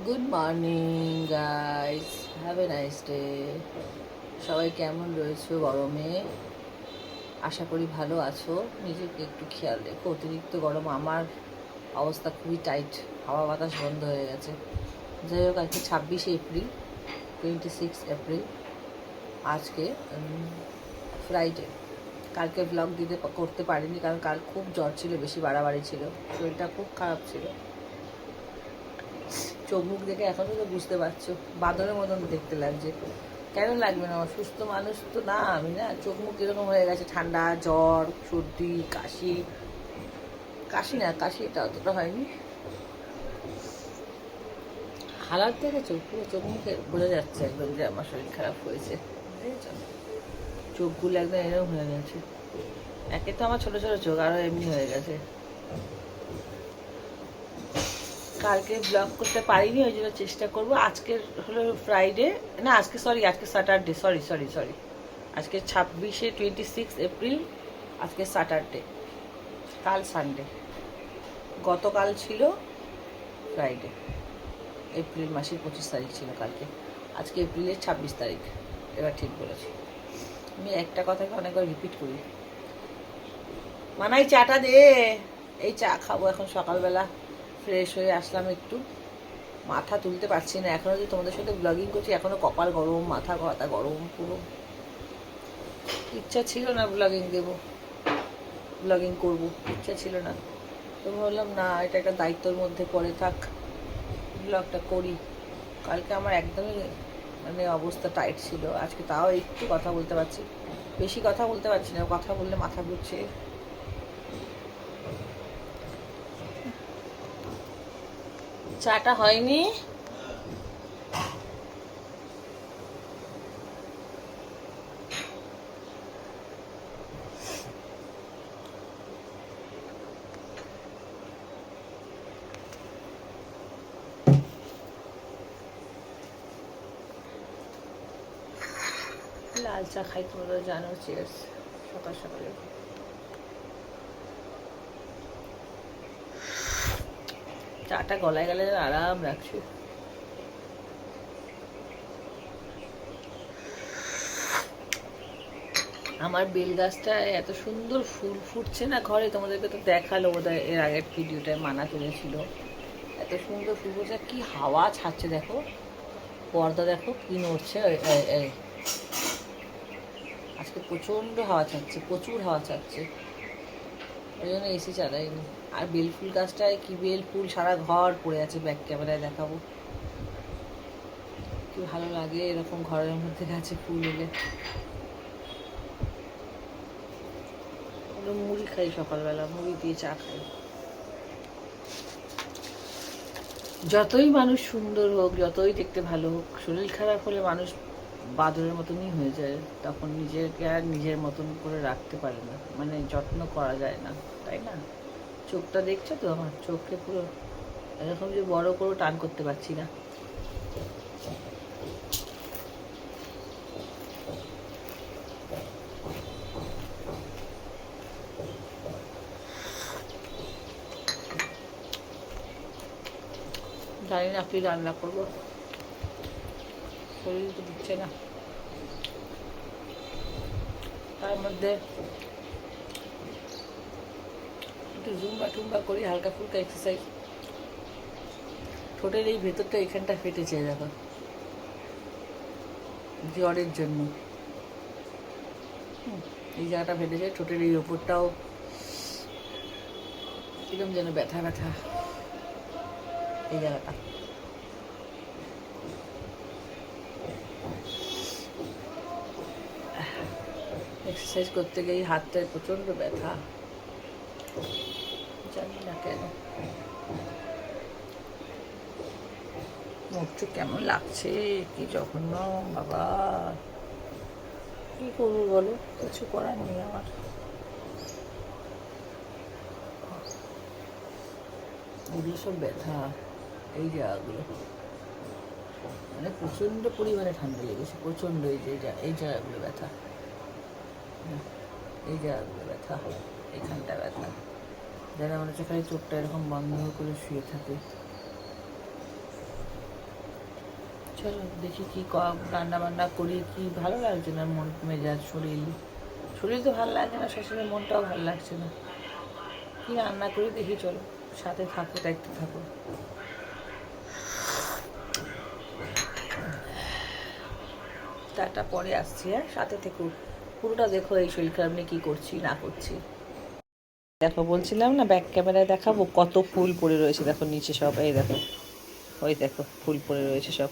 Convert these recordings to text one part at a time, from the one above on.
Good morning guys, have a nice day. সবাই কেমন রয়েছো গরমে? আশা করি ভালো আছো। নিজেকে একটু খেয়াল রেখো, অতিরিক্ত গরম। আমার অবস্থা খুবই টাইট, হাওয়া বাতাস বন্ধ হয়ে গেছে। যাই হোক, আজকে 26 এপ্রিল, 26 এপ্রিল। আজকে ফ্রাইডে। কালকে ব্লগ করতে পারিনি, কারণ কাল খুব জ্বর ছিল, বেশি বাড়াবাড়ি ছিল, শরীরটা খুব খারাপ ছিল। চোখ মুখ দেখে এখনও তো বুঝতে পারছো, বাদরের মতন দেখতে লাগছে। কেন লাগবে না? আমার সুস্থ মানুষ তো না আমি, না? চোখ মুখ এরকম হয়ে গেছে, ঠান্ডা, জ্বর, সর্দি, কাশি। কাশি না, কাশি এটা অতটা হয়নি। হালাত দেখেছো? পুরো চোখ মুখে বোঝা যাচ্ছে একদম যে আমার শরীর খারাপ হয়েছে। বুঝেছ? চোখগুলো একদম এরকম হয়ে গেছে। একে তো আমার ছোটো ছোটো চোখ, আরও এমনি হয়ে গেছে। কালকে ব্লগ করতে পারিনি, ওই জন্য চেষ্টা করবো। আজকের হলো ফ্রাইডে, না আজকে আজকে স্যাটারডে, সরি। আজকে 26 এপ্রিল। আজকে স্যাটারডে, কাল সানডে। গতকাল ছিল ফ্রাইডে। এপ্রিল মাসের 25 তারিখ ছিল কালকে। আজকে এপ্রিলের 26 তারিখ। এবার ঠিক বলেছি। আমি একটা কথাকে অনেকবার রিপিট করি। মানাই চাটা দে। এই চা খাবো এখন সকালবেলা। ফ্রেশ হয়ে আসলাম একটু। মাথা তুলতে পারছি না এখনও, যে তোমাদের সাথে ব্লগিং করছি এখনও কপাল গরম, মাথা কথা গরম পুরো। ইচ্ছা ছিল না ব্লগিং করবো, ইচ্ছা ছিল না। তো ভাবলাম না, এটা একটা দায়িত্বর মধ্যে পড়ে থাক, ব্লগটা করি। কালকে আমার একদমই অবস্থা টাইট ছিল। আজকে তাও একটু কথা বলতে পারছি, বেশি কথা বলতে পারছি না, কথা বললে মাথা ঘুরছে। চাটা হয়নি। লাল চা খাই, তোমরা জানো। চিয়ার্স সকাল সকালে। চাটা গলায় গেলে আরাম রাখছি। আমার বেল গাছটায় এত সুন্দর ফুল ফুটছে না ঘরে, তোমাদেরকে তো দেখালো বোধহয় এর আগের ভিডিওটায়, মানা তুলেছিল। এত সুন্দর ফুল ফুটছে, কি হাওয়া ছাড়ছে দেখো। পর্দা দেখো কি নড়ছে। আজকে প্রচণ্ড হাওয়া ছাড়ছে, প্রচুর হাওয়া ছাড়ছে। ওই জন্য এসি চালাইনি। আর বেল ফুল গাছটায় কি বেল ফুল, সারা ঘর পড়ে আছে। ব্যাক ক্যামেরায় দেখাবো। কি ভালো লাগে এরকম ঘরের মধ্যে গাছে ফুল এলে। মুড়ি খাই সকালবেলা, মুড়ি দিয়ে চা খাই। যতই মানুষ সুন্দর হোক, যতই দেখতে ভালো হোক, শরীর খারাপ হলে মানুষ বাদরের মতনই হয়ে যায়। তখন নিজেকে আর নিজের মতন করে রাখতে পারে না, যত্ন করা যায় না, তাই না? চোখটা দেখছো তো, আমার চোখকে পুরো এরকম যে বড় করে টান করতে পারছি না। জানি না কি রান্না করবো, শরীর তো দিচ্ছে না। তার মধ্যে একটু জুম্বা টুম্বা করি, হালকা ফুলকা এক্সারসাইজ। ঠোঁটের এই ভেতরটা এখানটা ফেটেছে দেখো, জ্বরের জন্য। এই জায়গাটা ফেটেছে, ঠোঁটের এই ওপরটাও কিরম যেন ব্যথা ব্যথা, এই জায়গাটা। এক্সারসাইজ করতে গিয়ে হাতটায় প্রচণ্ড ব্যথা, জানি না কেন। মুখটা কেমন লাগছে, কি জঘন্য বাবা। কি করবো বলো, কিছু করার নেই আমার। এগুলো সব ব্যথা, এই জায়গাগুলো প্রচণ্ড পরিমাণে ঠান্ডা লেগেছে, প্রচণ্ড। এই জায়গাগুলো ব্যথা, এই জায়গাগুলো ব্যথা, এইখানটা ব্যথা। যারা মনে হচ্ছে খালি চোখটা এরকম বন্ধ করে শুয়ে থাকে। চলো দেখি কি রান্না বান্না করি, কি ভালো লাগছে না মন মেজাজ শরীর শরীর তো ভালো লাগছে না, শ্বশুরের মনটাও ভালো লাগছে না। কি রান্না করি দেখি, চলো সাথে থাকো, দেখতে থাকো। তারটা পরে আসছি, হ্যাঁ সাথে থেকো, পুরোটা দেখো এই শরীর খারাপ নিয়ে কী করছি না করছি। দেখো বলছিলাম না ব্যাক ক্যামেরায় দেখাবো, কত ফুল পড়ে রয়েছে দেখো নিচে সব, এই দেখো ওই দেখো ফুল পড়ে রয়েছে সব,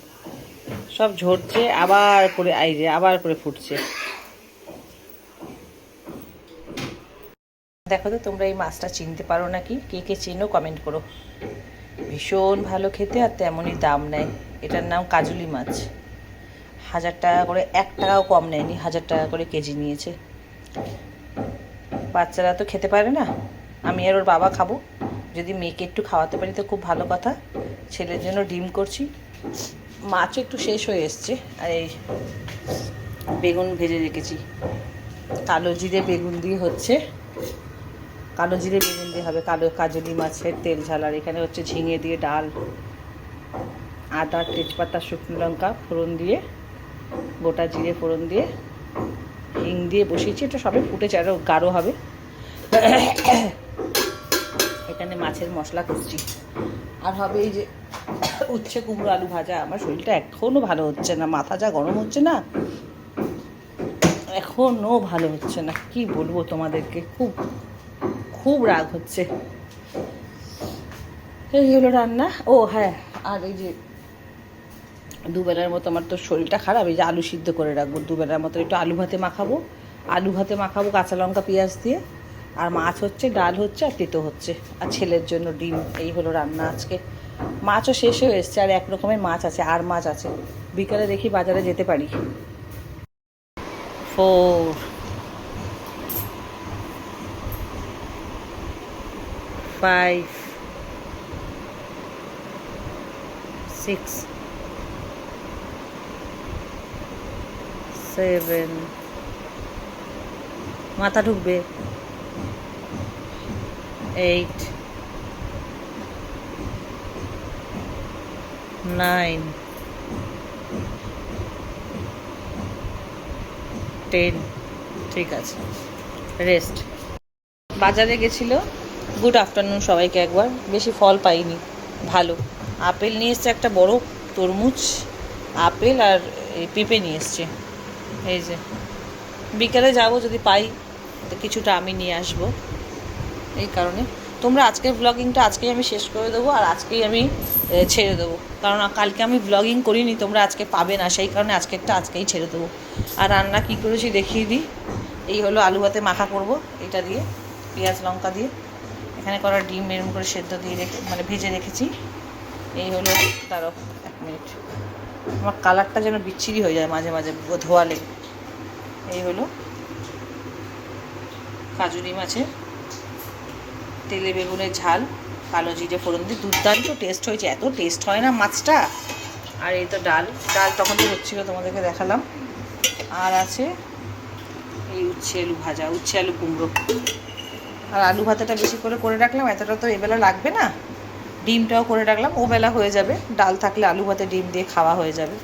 সব ঝরছে আবার করে, এই যে আবার করে ফুটছে। দেখো তো তোমরা এই মাছটা চিনতে পারো নাকি, কে কে চিনো কমেন্ট করো। ভীষণ ভালো খেতে আর তেমনই দাম নেয়। এটার নাম কাজলি মাছ। 1000 টাকা করে, 1 টাকাও কম নেয়নি, 1000 টাকা করে কেজি নিয়েছে। বাচ্চারা তো খেতে পারে না, আমি আর ওর বাবা খাবো। যদি মেয়েকে একটু খাওয়াতে পারি তো খুব ভালো কথা। ছেলের জন্য ডিম করছি, মাছও একটু শেষ হয়ে এসছে। আর এই বেগুন ভেজে রেখেছি, কালো জিরে বেগুন দিয়ে হচ্ছে, কালো জিরে বেগুন দিয়ে হবে কাজলি মাছের তেল ঝাল। আর এখানে হচ্ছে ঝিঙে দিয়ে ডাল, আদা তেজপাতা শুকনো লঙ্কা ফোড়ন দিয়ে, গোটা জিরে ফোড়ন দিয়ে, হিং দিয়ে বসিয়েছি। এটা সবে ফুটেছে, আরও গাঢ় হবে। এখানে মাছের মশলা করছি, আর হবে এই যে উচ্ছে কুমড়ো আলু ভাজা। আমার শরীরটা এখনও ভালো হচ্ছে না, মাথা যা গরম হচ্ছে না, এখনও ভালো হচ্ছে না। কি বলবো তোমাদেরকে, খুব খুব রাগ হচ্ছে। এই হলো রান্না। ও হ্যাঁ, আর এই যে দুবেলার মতো, আমার তো শরীরটা খারাপ, এই যে আলু সিদ্ধ করে রাখবো দুবেলার মতো, একটু আলু ভাতে মাখাবো, আলু ভাতে মাখাবো কাঁচা লঙ্কা পেঁয়াজ দিয়ে। আর মাছ হচ্ছে, ডাল হচ্ছে, আর তেতো হচ্ছে, আর ছেলের জন্য ডিম। এই হলো রান্না আজকে। মাছও শেষ হয়ে এসছে, আর 1 রকমের মাছ আছে, আর মাছ আছে। বিকালে দেখি বাজারে যেতে পারি। 4 5 6 7, মাথা ঢুকবে, 8 9 10। ঠিক আছে, রেস্ট। বাজারে গেছিলো। গুড আফটারনুন সবাইকে একবার। বেশি ফল পাইনি, ভালো। আপেল নিয়ে এসছে একটা বড়, তরমুজ, আপেল আর পেঁপে নিয়ে এসছে। এই যে বিকালে যাবো, যদি পাই তো কিছুটা আমি নিয়ে আসবো। এই কারণে তোমরা আজকের ব্লগিংটা আজকেই আমি শেষ করে দেবো, আর আজকেই আমি ছেড়ে দেবো। কারণ কালকে আমি ব্লগিং করিনি, তোমরা আজকে পাবে না, সেই কারণে আজকেরটা আজকেই ছেড়ে দেবো। আর রান্না কী করেছি দেখিয়ে দিই। এই হলো আলু ভাতে মাখা করব, এটা দিয়ে পেঁয়াজ লঙ্কা দিয়ে। এখানে করা ডিম এরম করে সেদ্ধ দিয়ে মানে ভেজে রেখেছি। এই হলো, তারও 1 মিনিট, আমার কালারটা যেন বিচ্ছিরি হয়ে যায় মাঝে মাঝে ধোয়ালে। এই হলো কাজুরি মাছের তেলে বেগুনের ঝাল, কালো জিরে ফোড়ন দিয়ে, দুর্দান্ত টেস্ট হয়েছে। এত টেস্ট হয় না মাছটা। আর এই তো ডাল, ডাল তখন তো হচ্ছিলো, তোমাদেরকে দেখালাম। আর আছে এই উচ্ছে আলু ভাজা, উচ্ছে আলু কুমড়ো। আর আলু ভাতাটা বেশি করে রাখলাম, এতটা তো এবেলা লাগবে না। ডিমটাও করে রাখলাম, ও বেলা হয়ে যাবে। ডাল থাকলে আলু ভাতে ডিম দিয়ে খাওয়া হয়ে যাবে।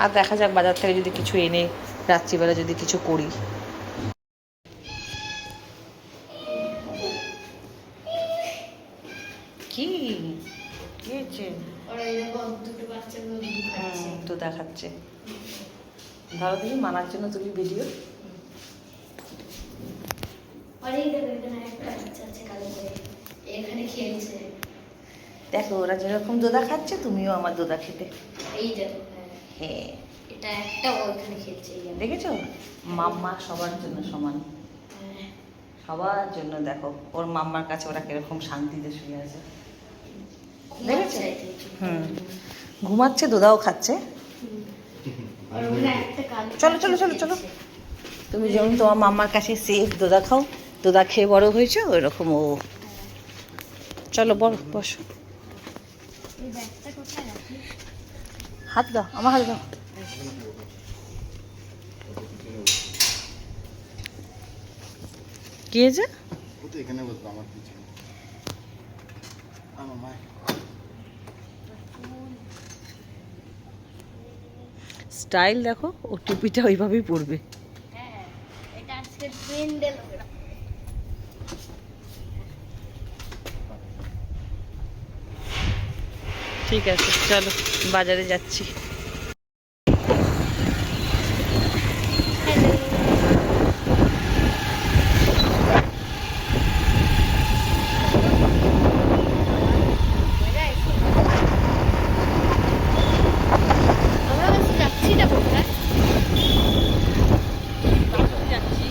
আর দেখা যাক বাজার থেকে যদি কিছু এনে রাত্রিবেলা যদি কিছু করি। কি হয়েছে? তো দেখাচ্ছে, ধরো দিদি মানার জন্য তুমি ভিডিও। দেখো ওরা যেরকম দোদা খাচ্ছে, তুমিও আমার দোদা খেতে। হ্যাঁ, এটা একটা ওখানে খেলছে, দেখেছো? মাম্মা সবার জন্য সমান, সবার জন্য। দেখো ওর মাম্মার কাছে ওরা কিরকম শান্তিতে শুয়ে আছে, দেখেছো? ঘুমাচ্ছে, দোদাও খাচ্ছে। চলো চলো চলো চলো, তুমি যেমন তোমার মাম্মার কাছে সেফ দোদা খাও, দোদা খেয়ে বড় হয়েছো, ওই রকম ও। চলো বসো। হাত দাও, আমার হাত দাও। কি হয়েছে? এখানে বসবো আমার পিছনে। স্টাইল দেখো, ও টুপিটা ওইভাবেই পরবে। হ্যাঁ, এটা আজকে ট্রেন্ডে লোক। ঠিক আছে, চলো বাজারে যাচ্ছি। আমরা কাছে যাচ্ছি না কোথায়? যাচ্ছি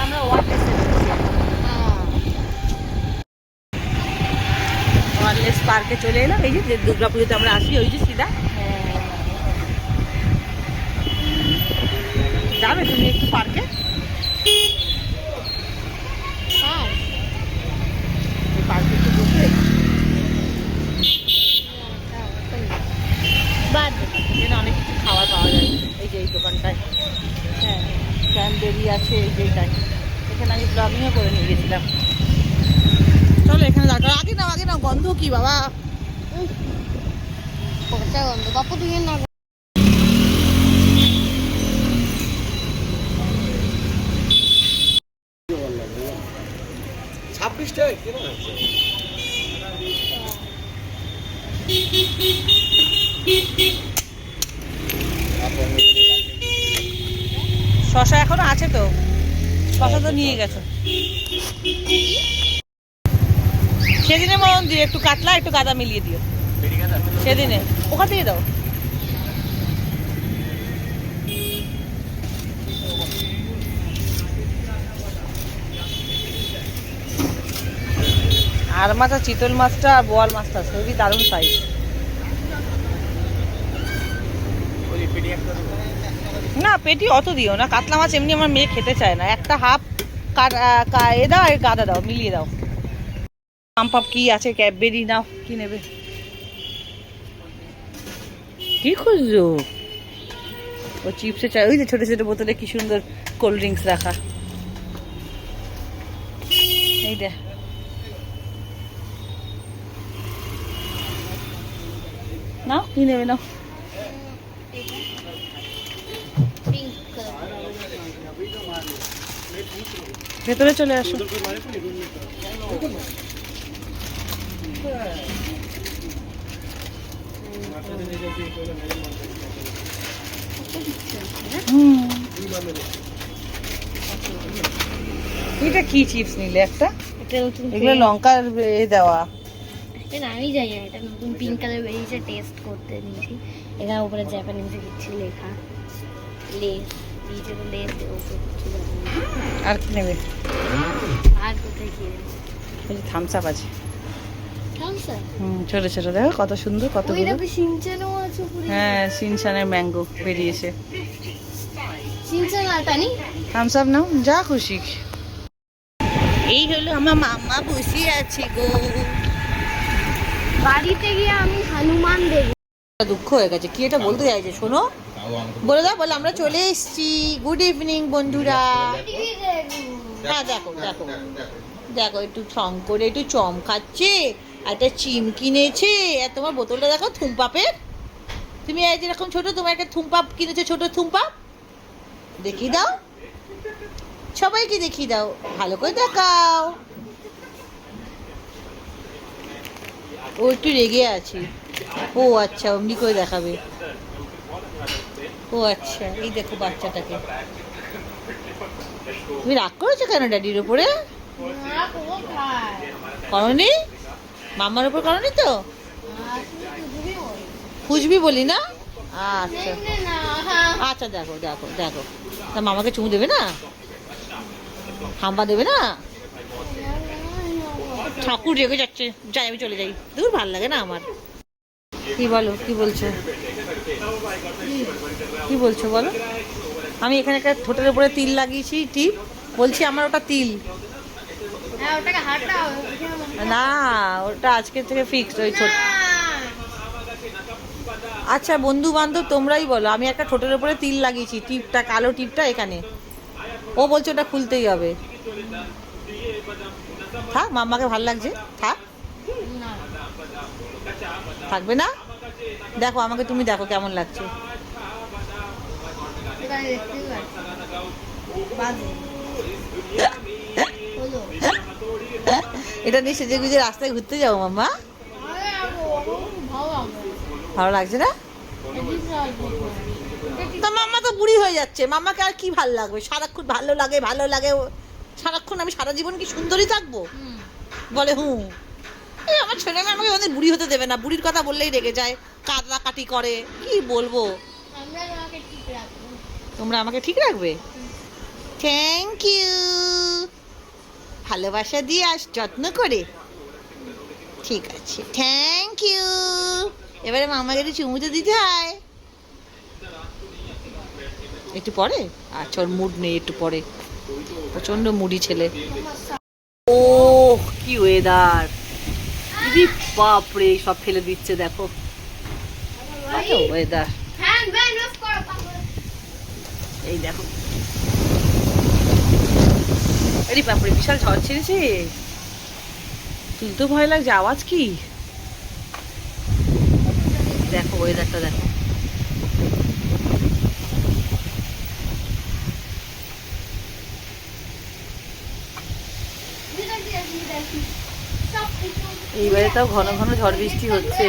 আমরা ওয়ারলেসে ওয়ারলেস পার্কে চলে এলাম। এই যে দুর্গা পুজোতে আমরা আসি, ওই যে সিধা যাবে তুমি একটু পার্কে? হ্যাঁ, এই পার্কে একটু বসে বাদ এখানে অনেক কিছু খাবার পাওয়া যায়। এই যে এই দোকানটায়, হ্যাঁ ক্যানবেরি আছে এই যে এটাই। এখানে আমি ব্লগিংও করে নিয়ে গেছিলাম। চলো এখানে দাঁড়া, আগে নাও আগে নাও, গন্ধ কি বাবা। পচা গন্ধ। বাপু তুই না শশা এখনো আছে তো, শশা তো নিয়ে গেছো সেদিনে। মন দিয়ে একটু কাতলা একটু গাদা মিলিয়ে দিও সেদিনে, ওখান থেকে দাও। আর মাছ আর চিতল মাছটা আর বোয়াল মাছটা খুবই দারুণ সাইজ। না পেটি অত দিও না, কাতলা মাছ এমনি আমার মেয়ে খেতে চায় না। একটা হাফ এ দাও আর গাদা দাও, মিলিয়ে দাও। পাম্প কি আছে, ক্যাডবেরি নাও, কি নেবে? কি খুঁজছো? ও চিপসে চাই, ওই যে ছোট ছোট বোতলে কি সুন্দর কোল্ড ড্রিঙ্কস রাখা। এই দে নাও, কি নেবে নাও। পিঙ্ক ভেতরে চলে আসো। এটা কি চিপস নিলে একটা? এটা নতুন এগুলো লঙ্কার এ দেওয়া। এটা আমি জানি না, এটা নতুন পিঙ্ক কালার বেরিয়েছে, টেস্ট করতে নিয়েছি। এখানে উপরে জাপানিজে কিছু লেখা, লেস দিয়েছে তো লেস ওকে কিছু জানি না। আর কি নেবে? আর কোথায় কি থামস আপ আছে। থামসা ছোট ছোট দেখো কত সুন্দর, ওই কতগুলো। দেখো সিনচানও আছে উপরে। হ্যাঁ সিনচানের ম্যাঙ্গো বেরিয়েছে। সিনচান আর পানি। থামস আপ নাও, যা খুশি। এই হলো আমার মাম্মা বসে আছে গো। বাড়িতে গিয়ে আমি হনুমান দেখব। দুঃখ হয়ে গেছে, কি এটা বলতে চাইছে শোনো, বলে দাও। বলে আমরা চলে এসেছি, গুড ইভিনিং বন্ধুরা। হ্যাঁ দেখো দেখো দেখো, একটু ছং করে একটু চম খাচ্ছে, একটা চিম কিনেছে। আর তোমার বোতলটা দেখো থুমপাপের। তুমি এই যেরকম ছোট, তোমার একটা থুমপাপ কিনেছো, ছোট থুমপাপ। দেখিয়ে দাও, সবাইকে দেখিয়ে দাও, ভালো করে দেখাও। ও একটু রেগে আছে। ও আচ্ছা, অমনি করে দেখাবে। ও আচ্ছা, এই দেখো বাচ্চাটাকে। তুমি রাগ করেছো কেন ড্যাডির ওপরে? করনি? মাম্মার ওপর করনি তো? খুঁজবি বলি না? আচ্ছা আচ্ছা, দেখো দেখো দেখো, তা মামাকে চুমু দেবে না? হাম্বা দেবে না? ঠাকুর রেগে যাচ্ছে, যাই আমি চলে যাই, দূর ভাল লাগে না আমার। কি বলো, কি বলছো, কি বলছো বলো? আমি এখানে একটা ঠোঁটের উপরে তিল লাগিয়েছি, টিপ, বলছি আমার ওটা তিল না, ওটা আজকে থেকে ফিক্সড ওই ঠোঁট। আচ্ছা বন্ধু বান্ধব তোমরাই বলো, আমি একটা ঠোঁটের উপরে তিল লাগিয়েছি, টিপটা কালো টিপটা এখানে। ও বলছে ওটা খুলতেই হবে। থাক, মাম্মাকে ভাল লাগছে, থাক। থাকবে না? দেখো আমাকে, তুমি দেখো কেমন লাগছে। এখানে দেখতেই পাচ্ছি বাজে হলো এটা নিয়ে সেজে গুজে রাস্তায় ঘুরতে যাবো মাম্মা? ভালো লাগবে ভালো লাগছে না? তো মাম্মা তো বুড়ি হয়ে যাচ্ছে, মাম্মাকে আর কি ভালো লাগবে? সারাক্ষণ ভালো লাগে ভালো লাগে সারাক্ষণ আমি সারা জীবন কি সুন্দরী থাকবো? বলে হুঁ আমার ছেলে মেয়ে আমাকে ওদের বুড়ি হতে দেবে না, বুড়ির কথা বললেই রেগে যায়, কাটি করে। কি বলবো? আমরা তোমাকে ঠিক রাখবো। তোমরা আমাকে ঠিক রাখবে? থ্যাংক ইউ, ভালোবাসা দিয়ে যত্ন করে। ঠিক আছে, থ্যাংক ইউ। এবারে মামাকে একটু চুমুতে দিতে হয়। একটু পরে? আচ্ছা, ওর মুড নেই, একটু পরে। প্রচন্ড মুডি ছেলে। ও কি ওয়েদার! দিদি বাপরে, সব ফেলে দিচ্ছে দেখো। ওয়েদার এই দেখো, আরে বাপরে বিশাল ঝড় ছেড়েছে। তুলতে ভয় লাগছে, আওয়াজ কি দেখো, ওয়েদারটা দেখো। এইবারে তাও ঘন ঘন ঝড় বৃষ্টি হচ্ছে,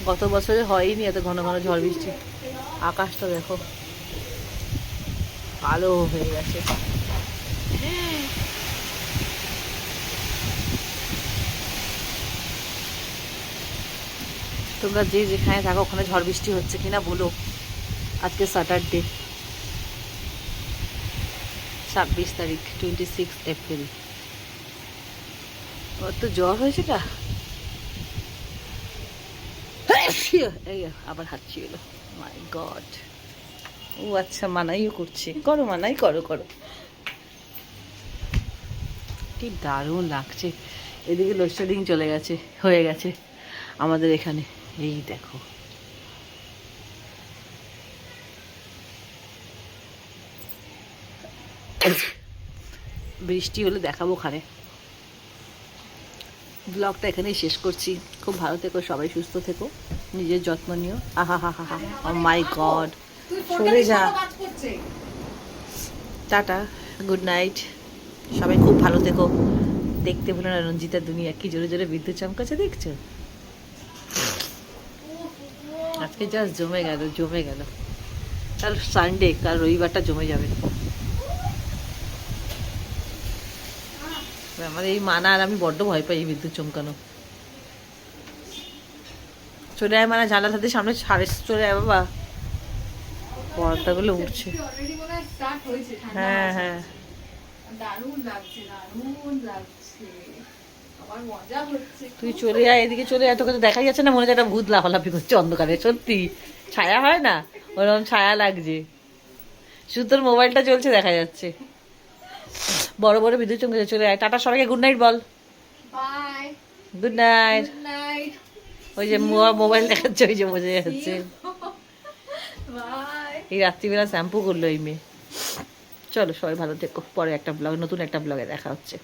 গত বছরে হয়নি এত ঘন ঘন ঝড় বৃষ্টি। আকাশটা দেখো কালো হয়ে গেছে। তোমরা যে যেখানে থাকো ওখানে ঝড় বৃষ্টি হচ্ছে কিনা বলো। আজকে স্যাটারডে, 26 তারিখ, 26 এপ্রিল। ওর তো জ্বর হয়েছে না, এই আবার হাঁচি এলো। মাই গড। ও আচ্ছা, মানাইও করছে, করো মানাই, করো করো। কি দারুণ লাগছে। এদিকে লোডশেডিং চলে গেছে, হয়ে গেছে আমাদের এখানে। এই দেখো বৃষ্টি হলে দেখাবো ওখানে। ব্লগটা এখানেই শেষ করছি। খুব ভালো থেকো, সবাই সুস্থ থেকো, নিজের যত্ন নিও। আহা হা হা হা, মাই গড। সরে যা, টাটা, গুড নাইট, সবাই খুব ভালো থেকো। দেখতে ভুলো না রঞ্জিতার দুনিয়া, কি জোরে জোরে বিদ্যুৎ চমকাচ্ছে দেখছো? আজকে জাস্ট জমে গেল, জমে গেল। কাল সানডে, কাল রবিবারটা জমে যাবে। আমার এই মানা আর আমি বড্ড ভয় পাই এই বিদ্যুৎ চমকানো। চলে আয় মানা, জানলার সাথে সামনে ছাড়ে, চলে আয় বাবা। পর্দাগুলো উঠছে। হ্যাঁ হ্যাঁ, তুই চলে আয়, এদিকে চলে আয়। তোকে তো দেখাই যাচ্ছে না, মনে হচ্ছে একটা ভূত লাফালাফি করছে অন্ধকারে। সত্যি ছায়া হয় না, ওরকম ছায়া লাগছে। শুধু তোর মোবাইলটা চলছে, দেখা যাচ্ছে। বড় বড় বিদ্যুৎ চমকেছে। চলে আয়, টাটা, সবাইকে গুড নাইট বল। Bye, good night. Good night, ওই যে মোবাইল দেখাচ্ছে, ওই যে বোঝা যাচ্ছে। বাই। এই রাত্রিবেলা শ্যাম্পু করলো এই মেয়ে। চলো সবাই ভালো থেকো, পরে একটা ব্লগ, নতুন একটা ব্লগে দেখা হচ্ছে।